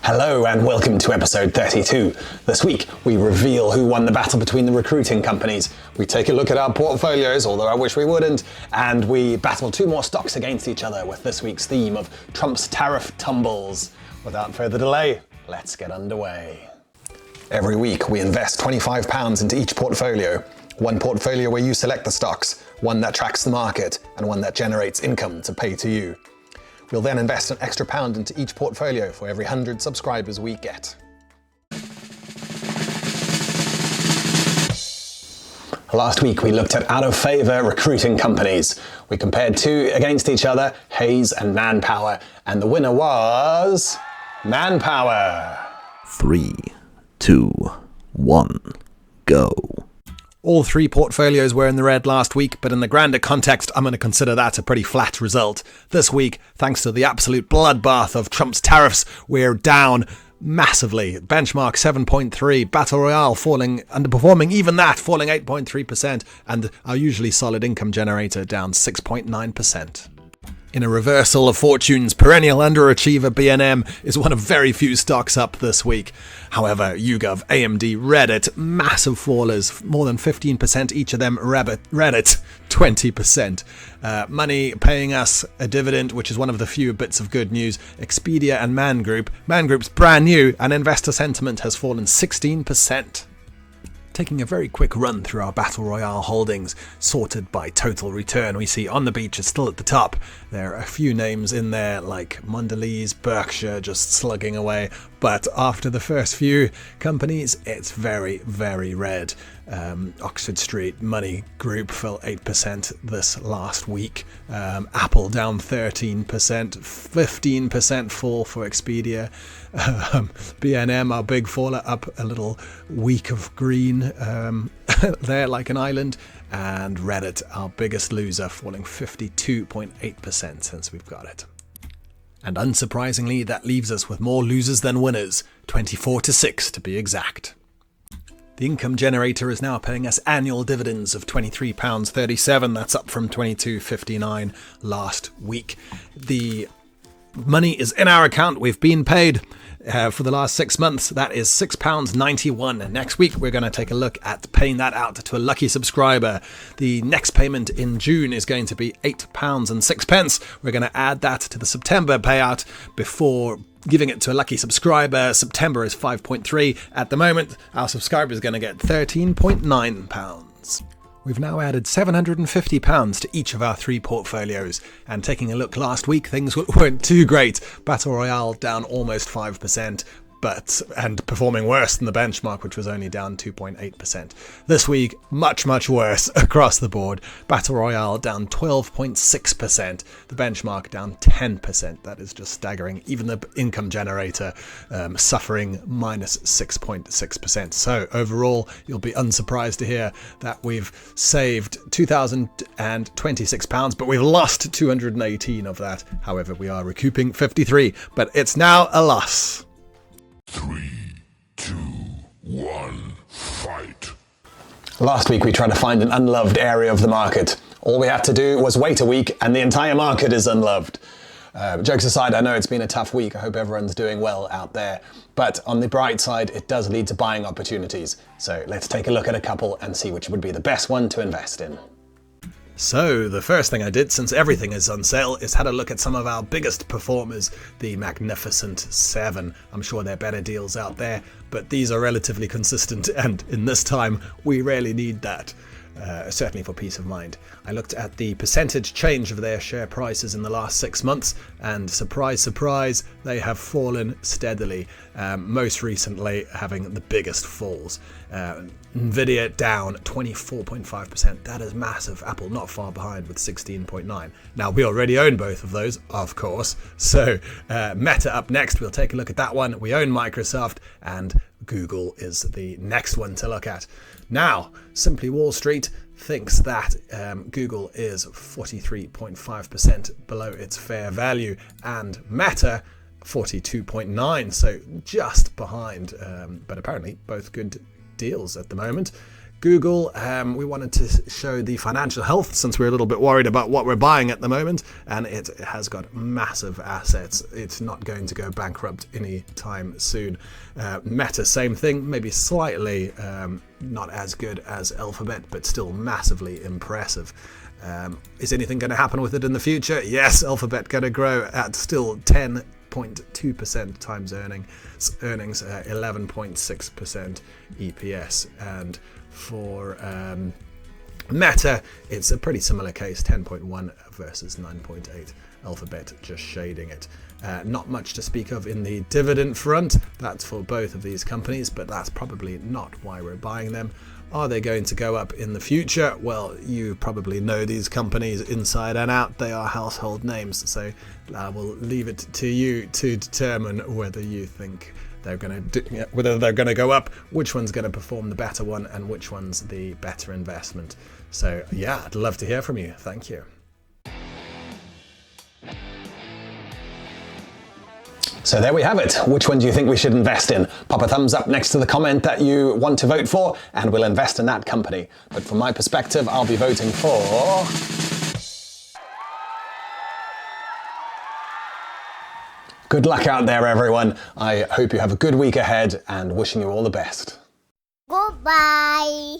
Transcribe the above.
Hello and welcome to episode 32. This week we reveal who won the battle between the recruiting companies. We take a look at our portfolios, although I wish we wouldn't, and we battle two more stocks against each other with this week's theme of Trump's Tariff Tumbles. Without further delay, let's get underway. Every week we invest £25 into each portfolio. One portfolio where you select the stocks, one that tracks the market, and one that generates income to pay to you. We'll then invest an extra £1 into each portfolio for every 100 subscribers we get. Last week we looked at out-of-favour recruiting companies. We compared two against each other, Hays and Manpower, and the winner was Manpower. 3, 2, 1, go. All three portfolios were in the red last week, but in the grander context, I'm going to consider that a pretty flat result. This week, thanks to the absolute bloodbath of Trump's tariffs, we're down massively. Benchmark 7.3, Battle Royale falling, underperforming even that, falling 8.3%, and our usually solid income generator down 6.9%. In a reversal of fortunes, perennial underachiever B&M is one of very few stocks up this week. However, YouGov, AMD, Reddit, massive fallers, more than 15% each of them. Reddit, 20%. Money paying us a dividend, which is one of the few bits of good news. Expedia and Man Group. Man Group's brand new, and investor sentiment has fallen 16%. Taking a very quick run through our Battle Royale holdings, sorted by total return, we see On the Beach is still at the top. There are a few names in there like Mondelez, Berkshire just slugging away, but after the first few companies, it's very, very red. Oxford Street Money Group fell 8% this last week. Apple down 13%, 15% fall for Expedia. B&M, our big faller, up a little week of green there like an island. And Reddit, our biggest loser, falling 52.8% since we've got it. And unsurprisingly, that leaves us with more losers than winners, 24-6 to be exact. The income generator is now paying us annual dividends of £23.37. That's up from £22.59 last week. The money is in our account. We've been paid for the last 6 months. That is £6.91. Next week, we're going to take a look at paying that out to a lucky subscriber. The next payment in June is going to be £8.06. We're going to add that to the September payout before giving it to a lucky subscriber. September is 5.3. At the moment, our subscriber is going to get £13.9. We've now added £750 to each of our three portfolios. And taking a look last week, things weren't too great. Battle Royale down almost 5%. And performing worse than the benchmark, which was only down 2.8%. This week, much, much worse across the board. Battle Royale down 12.6%. The benchmark down 10%. That is just staggering. Even the income generator suffering minus 6.6%. So overall, you'll be unsurprised to hear that we've saved £2,026, but we've lost 218 of that. However, we are recouping 53, but it's now a loss. 3, 2, 1, fight. Last week we tried to find an unloved area of the market. All we had to do was wait a week and the entire market is unloved. Jokes aside, I know it's been a tough week. I hope everyone's doing well out there. But on the bright side, it does lead to buying opportunities. So let's take a look at a couple and see which would be the best one to invest in. So the first thing I did, since everything is on sale, is had a look at some of our biggest performers, the Magnificent Seven. I'm sure there are better deals out there, but these are relatively consistent, and in this time, we really need that. Certainly for peace of mind. I looked at the percentage change of their share prices in the last 6 months, and surprise, surprise, they have fallen steadily, most recently having the biggest falls. Nvidia down 24.5%. That is massive. Apple not far behind with 16.9%. Now, we already own both of those, of course. So Meta up next. We'll take a look at that one. We own Microsoft, and Google is the next one to look at. Now, Simply Wall Street thinks that Google is 43.5% below its fair value, and Meta 42.9%, so just behind, but apparently both good deals at the moment. Google, we wanted to show the financial health since we're a little bit worried about what we're buying at the moment, and it has got massive assets. It's not going to go bankrupt anytime soon. Meta, same thing, maybe slightly not as good as Alphabet, but still massively impressive. Is anything going to happen with it in the future? Yes, Alphabet going to grow at still 10.2% times earnings, 11.6% EPS. And for Meta, it's a pretty similar case, 10.1 versus 9.8. Alphabet just shading it. Not much to speak of in the dividend front. That's for both of these companies, but that's probably not why we're buying them. Are they going to go up in the future? Well, you probably know these companies inside and out. They are household names, so I will leave it to you to determine whether you think whether they're going to go up, which one's going to perform the better one, and which one's the better investment. So yeah, I'd love to hear from you. Thank you. So there we have it. Which one do you think we should invest in? Pop a thumbs up next to the comment that you want to vote for, and we'll invest in that company. But from my perspective, I'll be voting for... Good luck out there, everyone. I hope you have a good week ahead, and wishing you all the best. Goodbye.